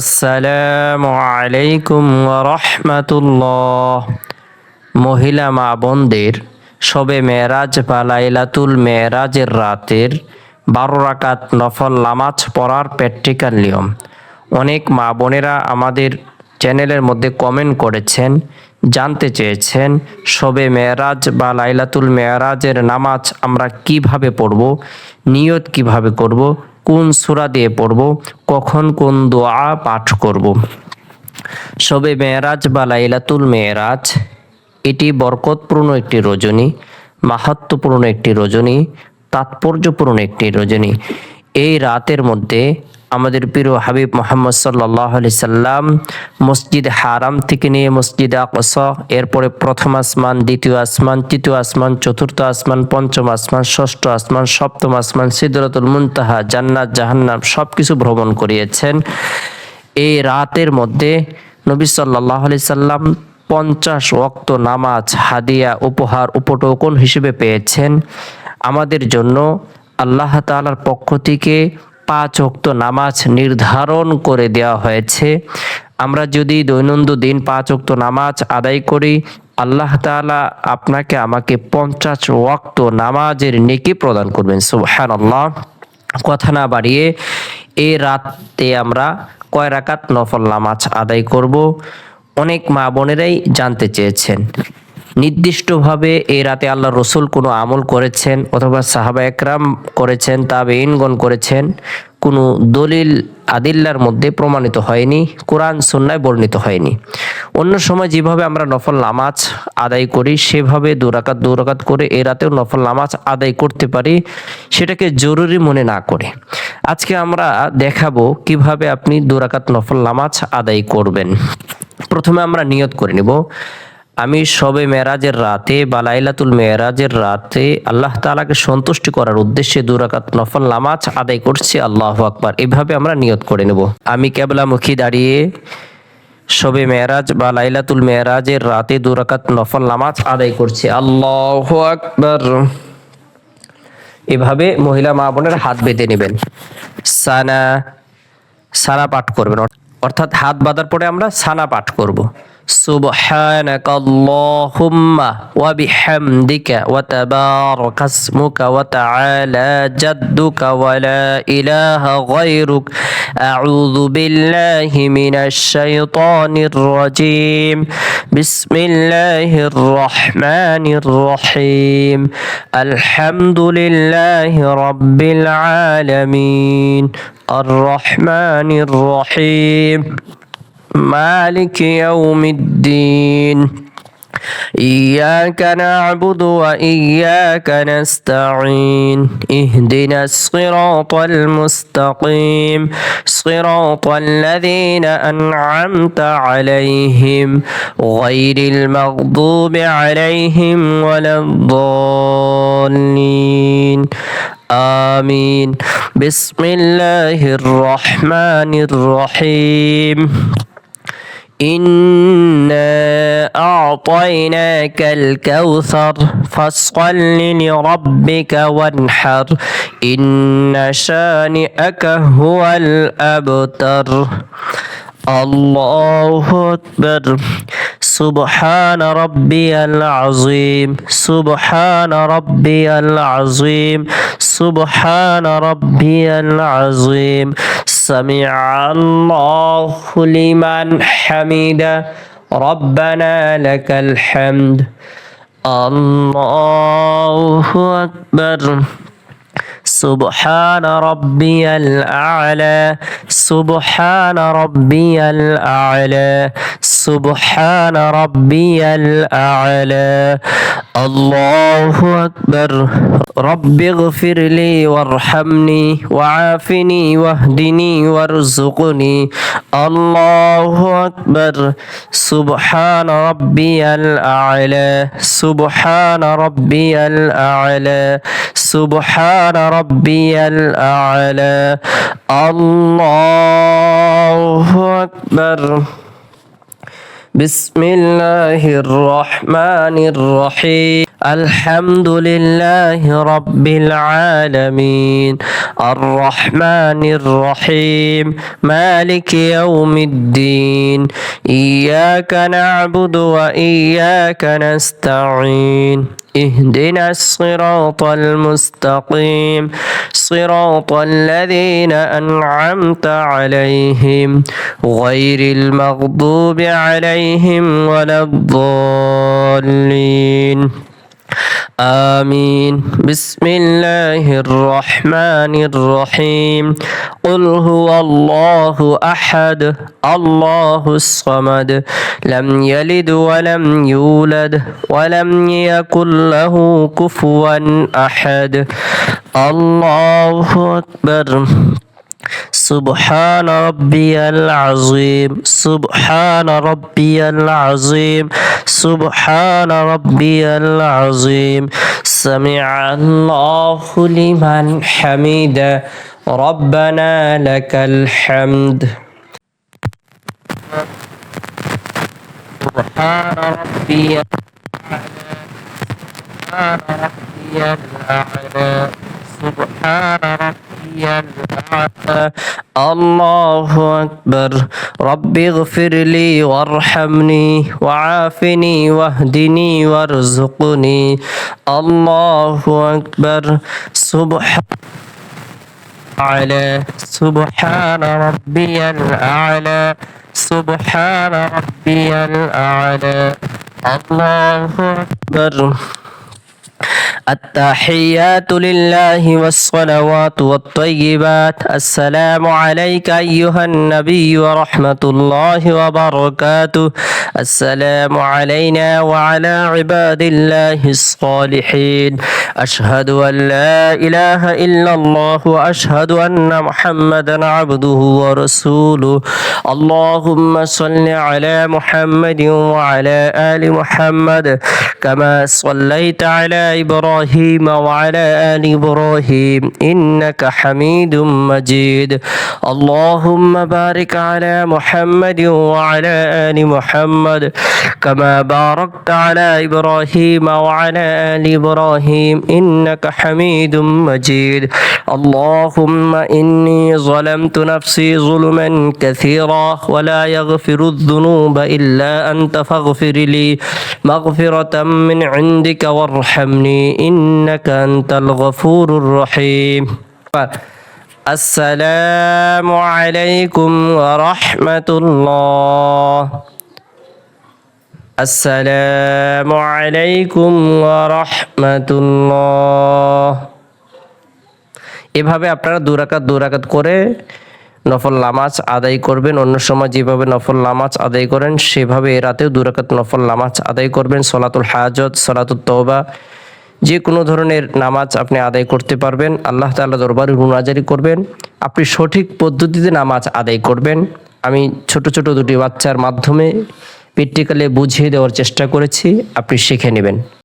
আসসালামু আলাইকুম ওয়া রাহমাতুল্লাহ। মহিলা মা বোনদের শবে মেরাজ বা লাইলাতুল মেরাজের রাতের 12 রাকাত নফল নামাজ পড়ার প্র্যাকটিক্যাল নিয়ম। অনেক মা বোনেরা আমাদের চ্যানেলের মধ্যে কমেন্ট করেছেন, জানতে চেয়েছেন শবে মেরাজ বা লাইলাতুল মেরাজের নামাজ আমরা কিভাবে পড়ব, নিয়ত কিভাবে করব, কোন সূরা দিয়ে পড়ব, কখন কোন দোয়া পাঠ করব। শবে মেরাজ বা লাইলাতুল মেরাজ এটি বরকতপূর্ণ একটি রজনী, মাহাত্ম্যপূর্ণ একটি রজনী, তাৎপর্যপূর্ণ একটি রজনী। এই রাতের মধ্যে আমাদের প্রিয় হাবিব মুহাম্মদ সাল্লাল্লাহু আলাইহি সাল্লাম মসজিদ হারাম থেকে নিয়ে মসজিদ আকসা, এরপরে প্রথম আসমান, দ্বিতীয় আসমান, তৃতীয় আসমান, চতুর্থ আসমান, পঞ্চম আসমান, ষষ্ঠ আসমান, সপ্তম আসমান, সিদরাতুল মুনতাহা, জান্নাত, জাহান্নাম সবকিছু ভ্রমণ করিয়েছেন। এই রাতের মধ্যে নবী সাল্লাল্লাহু আলাইহি সাল্লাম 50 ওয়াক্ত নামাজ হাদিয়া, উপহার, উপটোকন হিসেবে পেয়েছেন। আমাদের জন্য আল্লাহ তাআলার পক্ষ থেকে 5 ওয়াক্ত নামাজ নির্ধারণ করে দেওয়া হয়েছে। আমরা যদি দৈনন্দিন 5 ওয়াক্ত নামাজ আদায় করি, আল্লাহ তাআলা আপনাকে আমাকে 50 ওয়াক্ত নামাজের নেকি প্রদান করবেন। সুবহানাল্লাহ। কথা না বাড়িয়ে এই রাতে আমরা কয় রাকাত নফল নামাজ আদায় করব, অনেক মা বোনেরাই জানতে চেয়েছেন। নির্দিষ্টভাবে এই রাতে আল্লাহ রসুল কোনো আমল করেছেন অথবা সাহাবা একরাম করেছেন, তাবেঈনগণ করেছেন, কোনো দলিল আদিল্লার মধ্যে প্রমাণিত হয়নি, কোরআন সুন্নায় বর্ণিত হয়নি। অন্য সময় যেভাবে আমরা নফল নামাজ আদায় করি সেভাবে দু রাকাত করে এই রাতেও নফল নামাজ আদায় করতে পারি, সেটাকে জরুরি মনে না করে। আজকে আমরা দেখাবো কিভাবে আপনি 2 রাকাত নফল নামাজ আদায় করবেন। প্রথমে আমরা নিয়ত করে নিব, আমি শবে মেরাজের রাতে বা লাইলাতুল মেরাজের রাতে আল্লাহ তাআলাকে সন্তুষ্টি করার উদ্দেশ্যে 2 রাকাত নফল নামাজ আদায় করছি। আল্লাহু আকবার। এভাবে আমরা নিয়ত করে নেব। আমি কিবলামুখী দাঁড়িয়ে শবে মেরাজ বা লাইলাতুল মেরাজের রাতে 2 রাকাত নফল নামাজ আদায় করছি। আল্লাহু আকবার। এভাবে মহিলা মা বোনের হাত বেঁধে নেবেন। সানা পাঠ করবেন, অর্থাৎ হাত বাঁধার পরে আমরা সানা পাঠ করব। সুবহানাকাল্লাহুম্মা ওয়া বিহামদিকা ওয়া তাবারাকা ইসমুকা ওয়া তাআলা জাদ্দুকা ওয়া লা ইলাহা গায়রুক আউযু বিল্লাহি মিনাশ শাইতানির রাজীম বিসমিল্লাহির রহমানির রহিম আলহামদুলিল্লাহি রাব্বিল আলামিন আর রহমানির রহিম مالك يوم الدين إياك نعبد وإياك نستعين اهدنا الصراط المستقيم صراط الذين أنعمت عليهم غير المغضوب عليهم ولا الضالين آمين بسم الله الرحمن الرحيم إنا أعطيناك الكوثر فاصل لربك وانحر إن شانئك هو الأبتر الله أكبر سبحان ربي العظيم سبحان ربي العظيم سبحان ربي العظيم سمع الله لمن حمده ربنا لك الحمد الله أكبر سبحان ربي الأعلى سبحان ربي الأعلى سبحان ربي الأعلى الله أكبر رب اغفر لي وارحمني وعافني واهدني وارزقني الله أكبر سبحان ربي الأعلى سبحان ربي الأعلى سبحان ربي الأعلى الله أكبر بسم الله الرحمن الرحيم الحمد لله رب العالمين الرحمن الرحيم مالك يوم الدين إياك نعبد وإياك نستعين اهدنا الصراط المستقيم صراط الذين أنعمت عليهم غير المغضوب عليهم ولا الضالين آمين بسم الله الرحمن الرحيم قل هو الله أحد الله الصمد لم يلد ولم يولد ولم يكن له كفوا أحد الله أكبر سبحان ربي العظيم سبحان ربي العظيم سبحان ربي العظيم سمع الله لمن حمده ربنا لك الحمد سبحان ربي سبحان ربي الأعلى سبحان ربي الأعلى الله أكبر رب اغفر لي وارحمني وعافني واهدني وارزقني الله أكبر سبحان ربي الأعلى سبحان ربي الأعلى الله أكبر التحيات لله والصلوات والطيبات السلام عليك أيها النبي ورحمة الله وبركاته السلام علينا وعلى عباد الله الصالحين أشهد أن لا إله إلا الله وأشهد أن محمدا عبده ورسوله اللهم صل على محمد وعلى آل محمد كما صليت على إبراهيم وعلى آل إبراهيم إنك حميد مجيد اللهم بارك على محمد وعلى آل محمد كما باركت على إبراهيم وعلى آل إبراهيم إنك حميد مجيد اللهم إني ظلمت نفسي ظلما كثيرا ولا يغفر الذنوب إلا أنت فاغفر لي مغفرة من عندك وارحمني إنك أنت الغفور الرحيم السلام عليكم ورحمة الله السلام عليكم ورحمة الله এভাবে আপনারা দু রাকাত করে নফল নামাজ আদায় করবেন। অন্য সময় যেভাবে নফল নামাজ আদায় করেন সেভাবে এ রাতেও 2 রাকাত নফল নামাজ আদায় করবেন। সলাতুল হাজত, সলাতুত তওবা, যে কোনো ধরনের নামাজ আপনি আদায় করতে পারবেন। আল্লাহ তাআলা দরবারে মুনাজারি করবেন। আপনি সঠিক পদ্ধতিতে নামাজ আদায় করবেন। আমি ছোট ছোট দুটি বাচ্চার মাধ্যমে প্র্যাকটিক্যালি বুঝিয়ে দেওয়ার চেষ্টা করেছি, আপনি শিখে নেবেন।